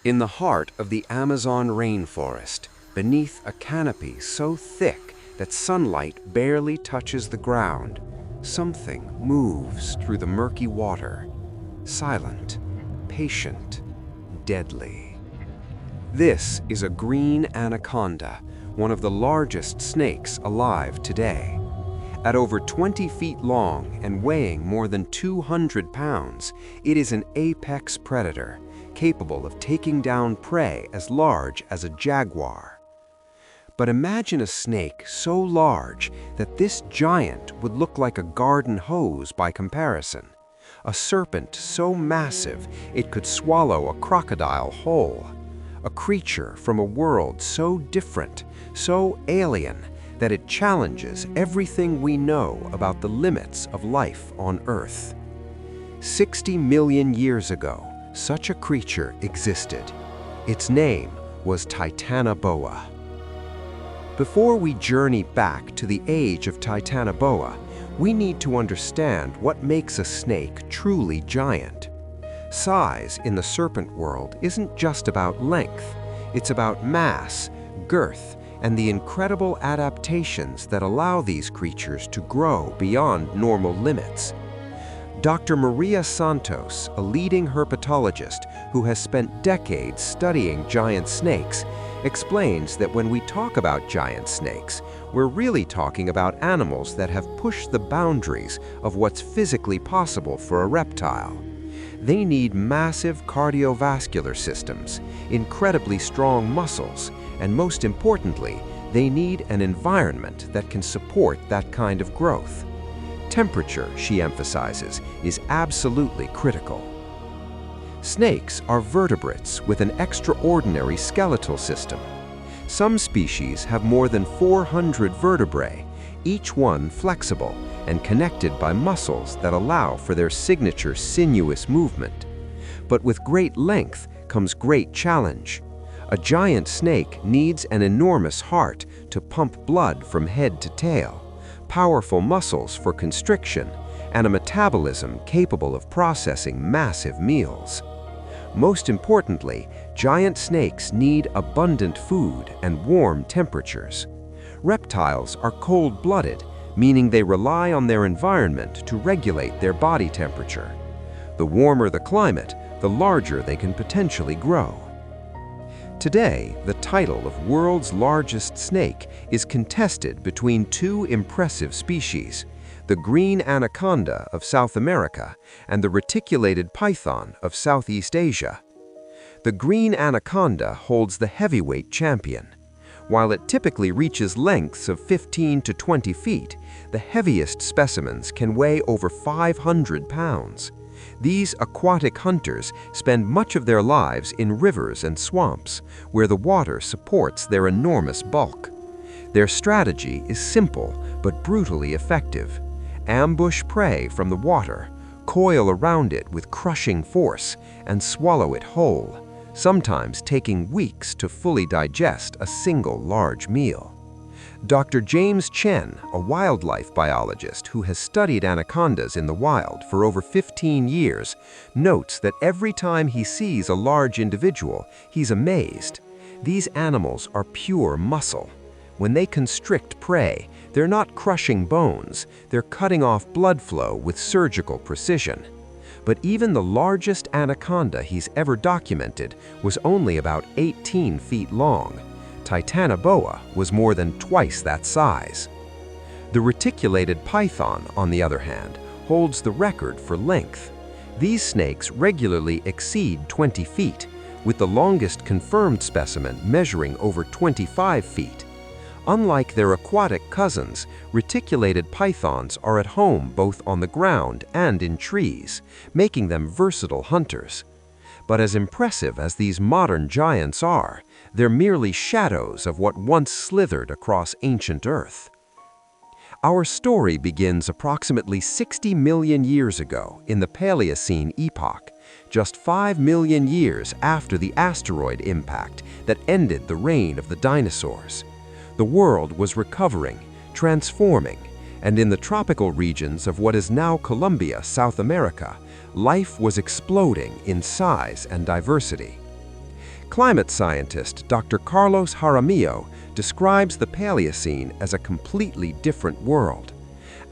In the heart of the Amazon rainforest, beneath a canopy so thick that sunlight barely touches the ground, something moves through the murky water, silent, patient, deadly. This is a green anaconda, one of the largest snakes alive today. At over 20 feet long and weighing more than 200 pounds, it is an apex predator, capable of taking down prey as large as a jaguar. But imagine a snake so large that this giant would look like a garden hose by comparison. A serpent so massive it could swallow a crocodile whole. A creature from a world so different, so alien, that it challenges everything we know about the limits of life on Earth. 60 million years ago, such a creature existed. Its name was Titanoboa. Before we journey back to the age of Titanoboa, we need to understand what makes a snake truly giant. Size in the serpent world isn't just about length, it's about mass, girth, and the incredible adaptations that allow these creatures to grow beyond normal limits. Dr. Maria Santos, a leading herpetologist who has spent decades studying giant snakes, explains that when we talk about giant snakes, we're really talking about animals that have pushed the boundaries of what's physically possible for a reptile. They need massive cardiovascular systems, incredibly strong muscles, and most importantly, they need an environment that can support that kind of growth. Temperature, she emphasizes, is absolutely critical. Snakes are vertebrates with an extraordinary skeletal system. Some species have more than 400 vertebrae, each one flexible and connected by muscles that allow for their signature sinuous movement. But with great length comes great challenge. A giant snake needs an enormous heart to pump blood from head to tail, powerful muscles for constriction, and a metabolism capable of processing massive meals. Most importantly, giant snakes need abundant food and warm temperatures. Reptiles are cold-blooded, meaning they rely on their environment to regulate their body temperature. The warmer the climate, the larger they can potentially grow. Today, the title of world's largest snake is contested between two impressive species, the green anaconda of South America and the reticulated python of Southeast Asia. The green anaconda holds the heavyweight champion. While it typically reaches lengths of 15 to 20 feet, the heaviest specimens can weigh over 500 pounds. These aquatic hunters spend much of their lives in rivers and swamps, where the water supports their enormous bulk. Their strategy is simple but brutally effective. Ambush prey from the water, coil around it with crushing force, and swallow it whole, sometimes taking weeks to fully digest a single large meal. Dr. James Chen, a wildlife biologist who has studied anacondas in the wild for over 15 years, notes that every time he sees a large individual, he's amazed. These animals are pure muscle. When they constrict prey, they're not crushing bones, they're cutting off blood flow with surgical precision. But even the largest anaconda he's ever documented was only about 18 feet long. Titanoboa was more than twice that size. The reticulated python, on the other hand, holds the record for length. These snakes regularly exceed 20 feet, with the longest confirmed specimen measuring over 25 feet. Unlike their aquatic cousins, reticulated pythons are at home both on the ground and in trees, making them versatile hunters. But as impressive as these modern giants are, they're merely shadows of what once slithered across ancient Earth. Our story begins approximately 60 million years ago in the Paleocene Epoch, just 5 million years after the asteroid impact that ended the reign of the dinosaurs. The world was recovering, transforming, and in the tropical regions of what is now Colombia, South America, life was exploding in size and diversity. Climate scientist Dr. Carlos Jaramillo describes the Paleocene as a completely different world.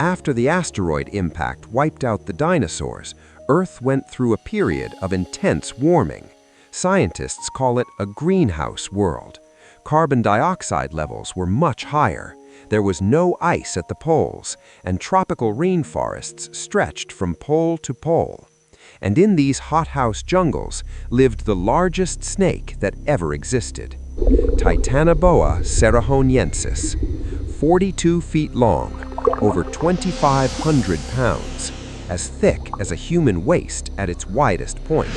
After the asteroid impact wiped out the dinosaurs, Earth went through a period of intense warming. Scientists call it a greenhouse world. Carbon dioxide levels were much higher. There was no ice at the poles, and tropical rainforests stretched from pole to pole. And in these hothouse jungles lived the largest snake that ever existed. Titanoboa cerrejonensis, 42 feet long, over 2,500 pounds, as thick as a human waist at its widest point.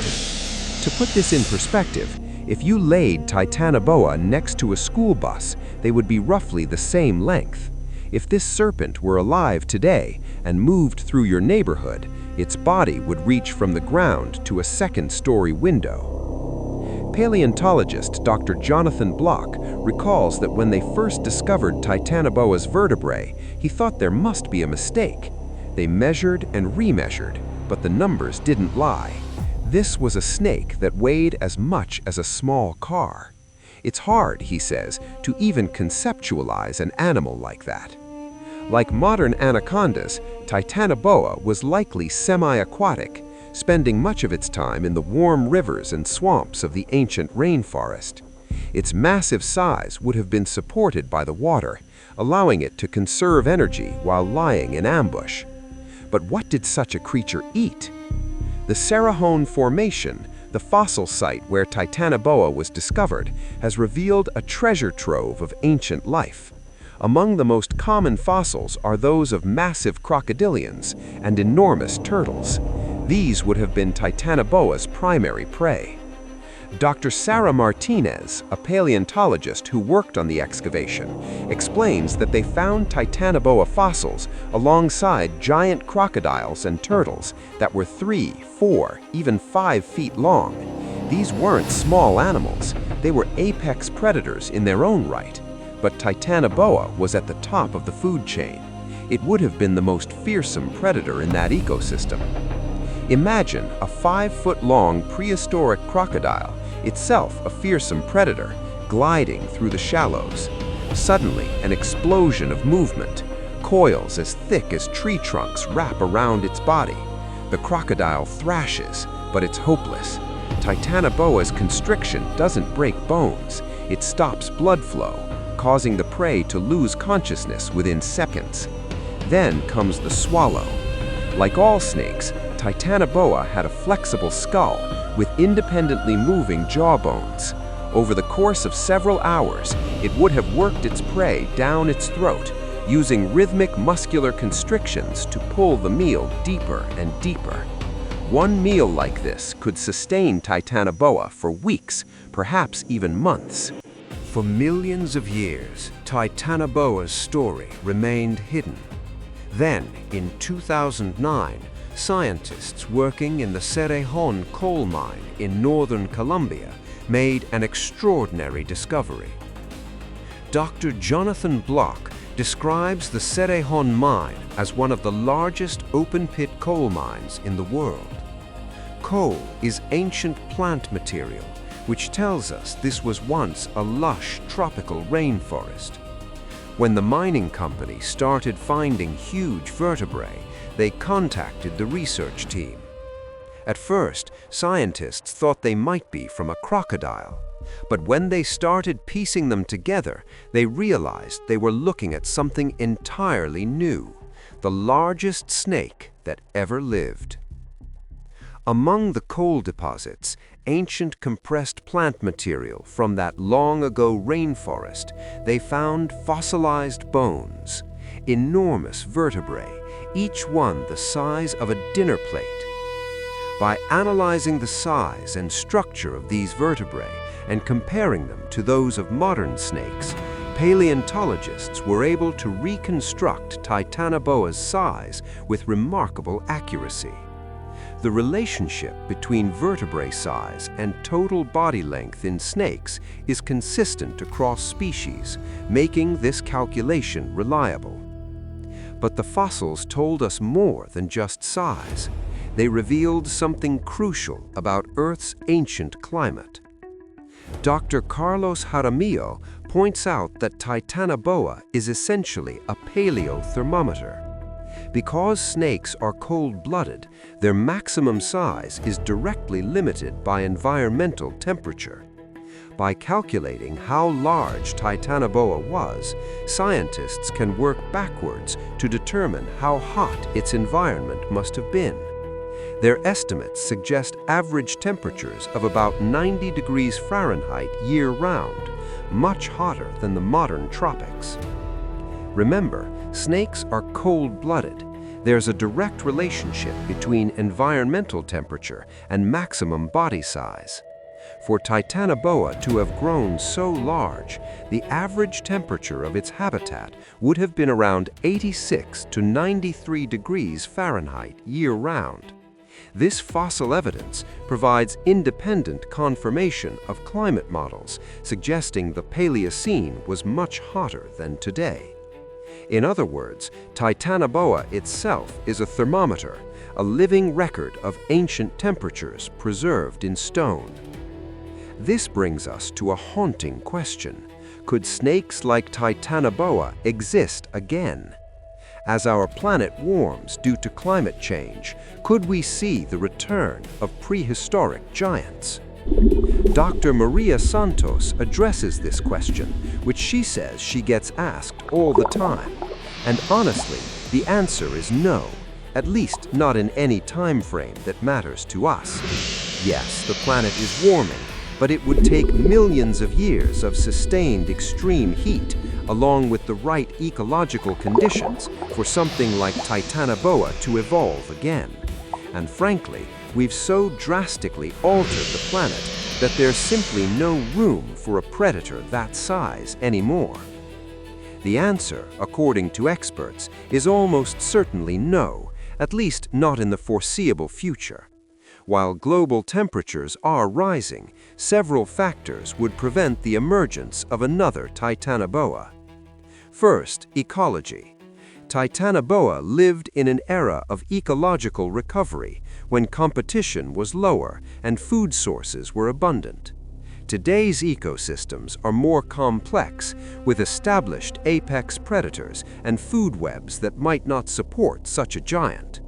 To put this in perspective, if you laid Titanoboa next to a school bus, they would be roughly the same length. If this serpent were alive today and moved through your neighborhood, its body would reach from the ground to a second-story window. Paleontologist Dr. Jonathan Block recalls that when they first discovered Titanoboa's vertebrae, he thought there must be a mistake. They measured and remeasured, but the numbers didn't lie. This was a snake that weighed as much as a small car. It's hard, he says, to even conceptualize an animal like that. Like modern anacondas, Titanoboa was likely semi-aquatic, spending much of its time in the warm rivers and swamps of the ancient rainforest. Its massive size would have been supported by the water, allowing it to conserve energy while lying in ambush. But what did such a creature eat? The Cerrejón Formation, the fossil site where Titanoboa was discovered, has revealed a treasure trove of ancient life. Among the most common fossils are those of massive crocodilians and enormous turtles. These would have been Titanoboa's primary prey. Dr. Sarah Martinez, a paleontologist who worked on the excavation, explains that they found Titanoboa fossils alongside giant crocodiles and turtles that were 3, 4, even 5 feet long. These weren't small animals, they were apex predators in their own right. But Titanoboa was at the top of the food chain. It would have been the most fearsome predator in that ecosystem. Imagine a 5-foot-long prehistoric crocodile, itself a fearsome predator, gliding through the shallows. Suddenly, an explosion of movement. Coils as thick as tree trunks wrap around its body. The crocodile thrashes, but it's hopeless. Titanoboa's constriction doesn't break bones. It stops blood flow, causing the prey to lose consciousness within seconds. Then comes the swallow. Like all snakes, Titanoboa had a flexible skull with independently moving jawbones. Over the course of several hours, it would have worked its prey down its throat, using rhythmic muscular constrictions to pull the meal deeper and deeper. One meal like this could sustain Titanoboa for weeks, perhaps even months. For millions of years, Titanoboa's story remained hidden. Then, in 2009, scientists working in the Cerrejón coal mine in northern Colombia made an extraordinary discovery. Dr. Jonathan Block describes the Cerrejón mine as one of the largest open-pit coal mines in the world. Coal is ancient plant material, which tells us this was once a lush tropical rainforest. When the mining company started finding huge vertebrae, they contacted the research team. At first, scientists thought they might be from a crocodile, but when they started piecing them together, they realized they were looking at something entirely new, the largest snake that ever lived. Among the coal deposits, ancient compressed plant material from that long-ago rainforest, they found fossilized bones, enormous vertebrae, each one the size of a dinner plate. By analyzing the size and structure of these vertebrae and comparing them to those of modern snakes, paleontologists were able to reconstruct Titanoboa's size with remarkable accuracy. The relationship between vertebrae size and total body length in snakes is consistent across species, making this calculation reliable. But the fossils told us more than just size. They revealed something crucial about Earth's ancient climate. Dr. Carlos Jaramillo points out that Titanoboa is essentially a paleothermometer. Because snakes are cold-blooded, their maximum size is directly limited by environmental temperature. By calculating how large Titanoboa was, scientists can work backwards to determine how hot its environment must have been. Their estimates suggest average temperatures of about 90 degrees Fahrenheit year-round, much hotter than the modern tropics. Remember, snakes are cold-blooded. There's a direct relationship between environmental temperature and maximum body size. For Titanoboa to have grown so large, the average temperature of its habitat would have been around 86 to 93 degrees Fahrenheit year-round. This fossil evidence provides independent confirmation of climate models, suggesting the Paleocene was much hotter than today. In other words, Titanoboa itself is a thermometer, a living record of ancient temperatures preserved in stone. This brings us to a haunting question. Could snakes like Titanoboa exist again? As our planet warms due to climate change, could we see the return of prehistoric giants? Dr. Maria Santos addresses this question, which she says she gets asked all the time. And honestly, the answer is no, at least not in any time frame that matters to us. Yes, the planet is warming, but it would take millions of years of sustained extreme heat, along with the right ecological conditions, for something like Titanoboa to evolve again. And frankly, we've so drastically altered the planet that there's simply no room for a predator that size anymore. The answer, according to experts, is almost certainly no, at least not in the foreseeable future. While global temperatures are rising, several factors would prevent the emergence of another Titanoboa. First, ecology. Titanoboa lived in an era of ecological recovery, when competition was lower and food sources were abundant. Today's ecosystems are more complex, with established apex predators and food webs that might not support such a giant.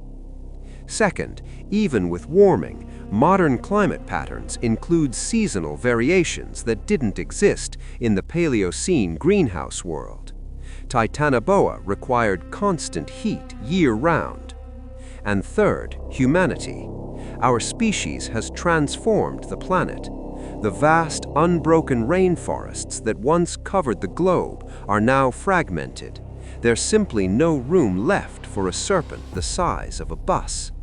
Second, even with warming, modern climate patterns include seasonal variations that didn't exist in the Paleocene greenhouse world. Titanoboa required constant heat year-round. And third, humanity. Our species has transformed the planet. The vast, unbroken rainforests that once covered the globe are now fragmented. There's simply no room left for a serpent the size of a bus.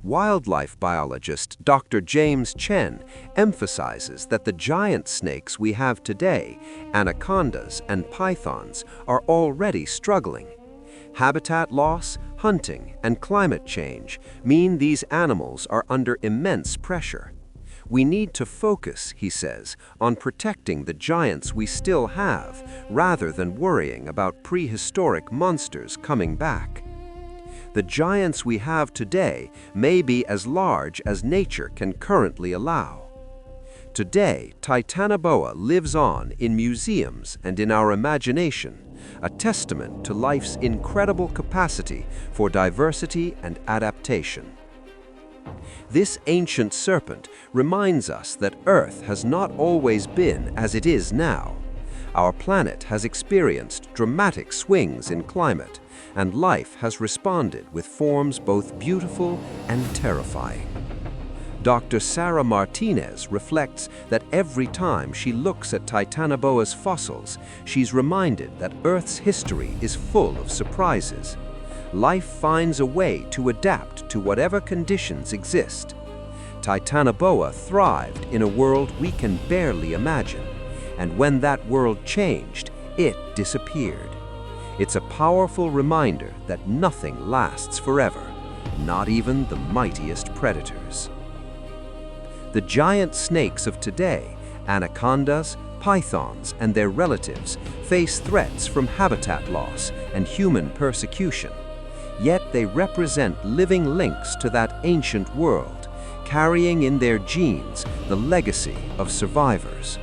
Wildlife biologist Dr. James Chen emphasizes that the giant snakes we have today, anacondas and pythons, are already struggling. Habitat loss, hunting, and climate change mean these animals are under immense pressure. We need to focus, he says, on protecting the giants we still have, rather than worrying about prehistoric monsters coming back. The giants we have today may be as large as nature can currently allow. Today, Titanoboa lives on in museums and in our imagination, a testament to life's incredible capacity for diversity and adaptation. This ancient serpent reminds us that Earth has not always been as it is now. Our planet has experienced dramatic swings in climate, and life has responded with forms both beautiful and terrifying. Dr. Sarah Martinez reflects that every time she looks at Titanoboa's fossils, she's reminded that Earth's history is full of surprises. Life finds a way to adapt to whatever conditions exist. Titanoboa thrived in a world we can barely imagine, and when that world changed, it disappeared. It's a powerful reminder that nothing lasts forever, not even the mightiest predators. The giant snakes of today, anacondas, pythons, and their relatives, face threats from habitat loss and human persecution. Yet they represent living links to that ancient world, carrying in their genes the legacy of survivors.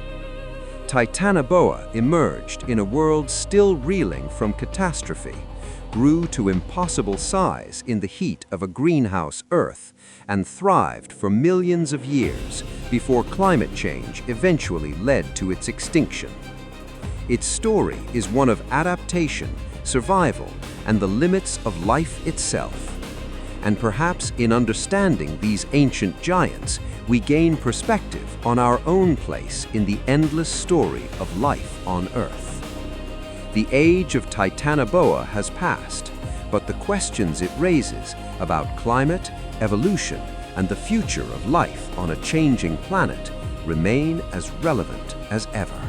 Titanoboa emerged in a world still reeling from catastrophe, grew to impossible size in the heat of a greenhouse Earth, and thrived for millions of years before climate change eventually led to its extinction. Its story is one of adaptation, survival, and the limits of life itself. And perhaps in understanding these ancient giants, we gain perspective on our own place in the endless story of life on Earth. The age of Titanoboa has passed, but the questions it raises about climate, evolution, and the future of life on a changing planet remain as relevant as ever.